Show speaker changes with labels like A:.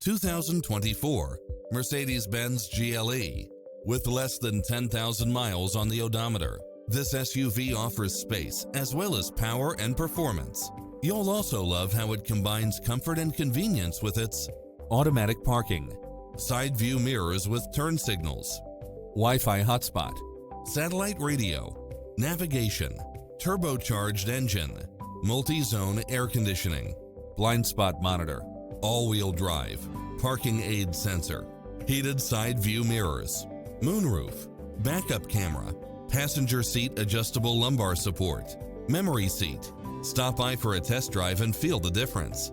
A: 2024 Mercedes-Benz GLE. With less than 10,000 miles on the odometer, this SUV offers space as well as power and performance. You'll also love how it combines comfort and convenience with its automatic parking, side view mirrors with turn signals, Wi-Fi hotspot, satellite radio, navigation, turbocharged engine, multi-zone air conditioning, blind spot monitor, all-wheel drive, parking aid sensor, heated side view mirrors, moonroof, backup camera, passenger seat adjustable lumbar support, memory seat. Stop by for a test drive and feel the difference.